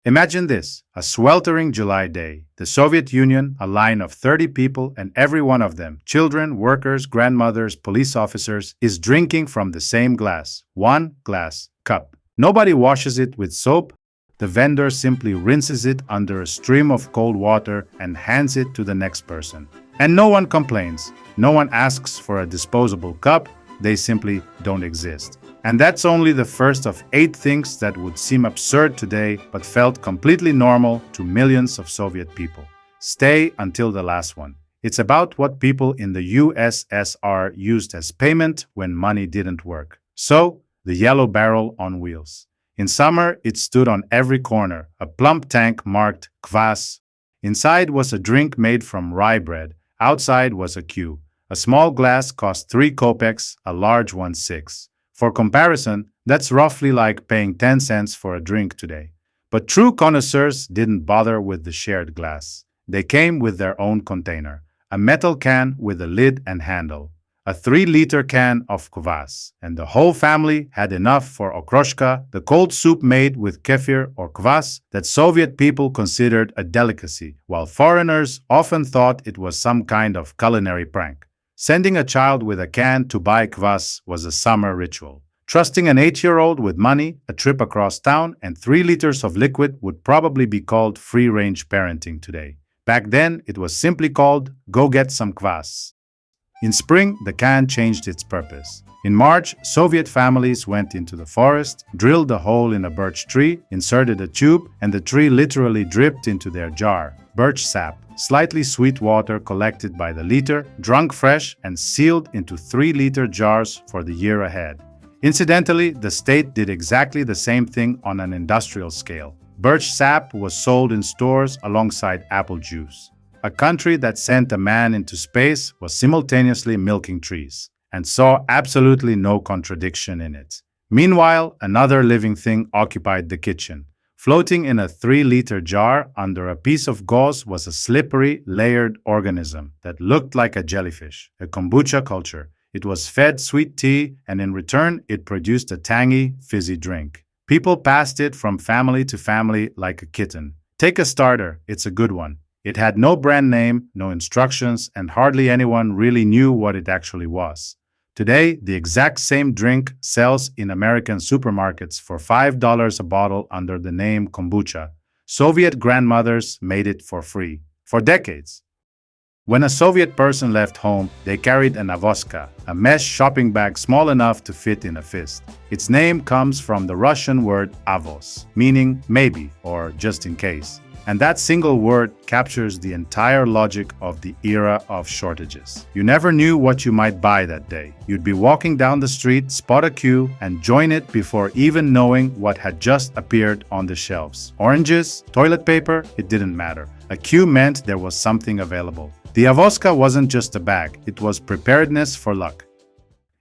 Imagine this, a sweltering July day. The Soviet Union, a line of 30 people, and every one of them, children, workers, grandmothers, police officers, is drinking from the same glass. One glass cup. Nobody washes it with soap. The vendor simply rinses it under a stream of cold water and hands it to the next person. And no one complains. No one asks for a disposable cup. They simply don't exist. And that's only the first of 8 things that would seem absurd today but felt completely normal to millions of Soviet people. Stay until the last one. It's about what people in the USSR used as payment when money didn't work. So, the yellow barrel on wheels. In summer, it stood on every corner, a plump tank marked kvass. Inside was a drink made from rye bread. Outside was a queue. A small glass cost 3 kopecks, a large one 6. For comparison, that's roughly like paying 10 cents for a drink today. But true connoisseurs didn't bother with the shared glass. They came with their own container, a metal can with a lid and handle, a 3-liter can of kvass, and the whole family had enough for okroshka, the cold soup made with kefir or kvass that Soviet people considered a delicacy, while foreigners often thought it was some kind of culinary prank. Sending a child with a can to buy kvass was a summer ritual. Trusting an 8-year-old with money, a trip across town, and 3 liters of liquid would probably be called free-range parenting today. Back then, it was simply called, go get some kvass. In spring, the can changed its purpose. In March, Soviet families went into the forest, drilled a hole in a birch tree, inserted a tube, and the tree literally dripped into their jar. Birch sap, slightly sweet water collected by the liter, drunk fresh and sealed into 3-liter jars for the year ahead. Incidentally, the state did exactly the same thing on an industrial scale. Birch sap was sold in stores alongside apple juice. A country that sent a man into space was simultaneously milking trees, and saw absolutely no contradiction in it. Meanwhile, another living thing occupied the kitchen. Floating in a 3-liter jar under a piece of gauze was a slippery, layered organism that looked like a jellyfish, a kombucha culture. It was fed sweet tea, and in return, it produced a tangy, fizzy drink. People passed it from family to family like a kitten. Take a starter, it's a good one. It had no brand name, no instructions, and hardly anyone really knew what it actually was. Today, the exact same drink sells in American supermarkets for $5 a bottle under the name kombucha. Soviet grandmothers made it for free, for decades. When a Soviet person left home, they carried an avoska, a mesh shopping bag small enough to fit in a fist. Its name comes from the Russian word avos, meaning maybe or just in case. And that single word captures the entire logic of the era of shortages. You never knew what you might buy that day. You'd be walking down the street, spot a queue, and join it before even knowing what had just appeared on the shelves. Oranges, toilet paper, it didn't matter. A queue meant there was something available. The avoska wasn't just a bag, it was preparedness for luck.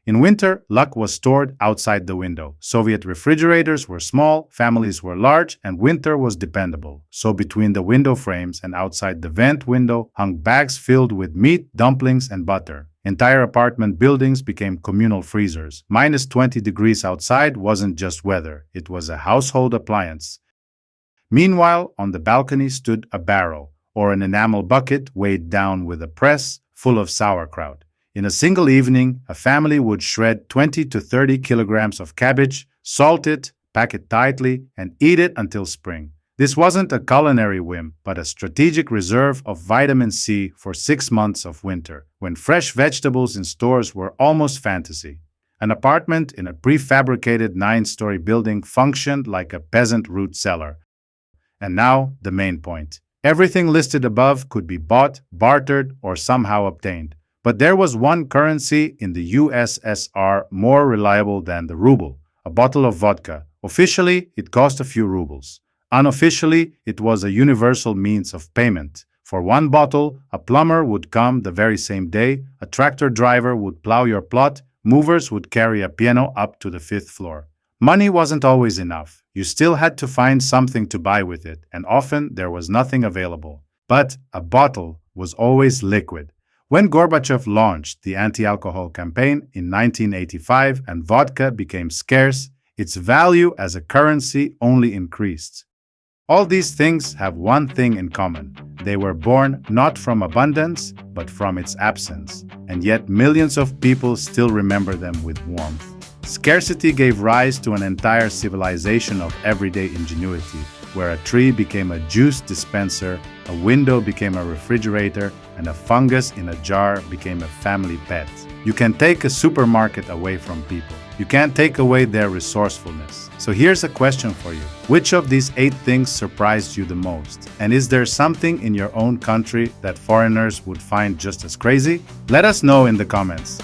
In winter, luck was stored outside the window. Soviet refrigerators were small, families were large, and winter was dependable. So between the window frames and outside the vent window hung bags filled with meat, dumplings, and butter. Entire apartment buildings became communal freezers. Minus 20 degrees outside wasn't just weather, it was a household appliance. Meanwhile, on the balcony stood a barrel, or an enamel bucket weighed down with a press full of sauerkraut. In a single evening, a family would shred 20 to 30 kilograms of cabbage, salt it, pack it tightly, and eat it until spring. This wasn't a culinary whim, but a strategic reserve of vitamin C for 6 months of winter, when fresh vegetables in stores were almost fantasy. An apartment in a prefabricated 9-story building functioned like a peasant root cellar. And now, the main point. Everything listed above could be bought, bartered, or somehow obtained. But there was one currency in the USSR more reliable than the ruble, a bottle of vodka. Officially, it cost a few rubles. Unofficially, it was a universal means of payment. For one bottle, a plumber would come the very same day, a tractor driver would plow your plot, movers would carry a piano up to the 5th floor. Money wasn't always enough. You still had to find something to buy with it, and often there was nothing available. But a bottle was always liquid. When Gorbachev launched the anti-alcohol campaign in 1985 and vodka became scarce, its value as a currency only increased. All these things have one thing in common. They were born not from abundance, but from its absence. And yet millions of people still remember them with warmth. Scarcity gave rise to an entire civilization of everyday ingenuity, where a tree became a juice dispenser, a window became a refrigerator, and a fungus in a jar became a family pet. You can take a supermarket away from people. You can't take away their resourcefulness. So here's a question for you. Which of these 8 things surprised you the most? And is there something in your own country that foreigners would find just as crazy? Let us know in the comments.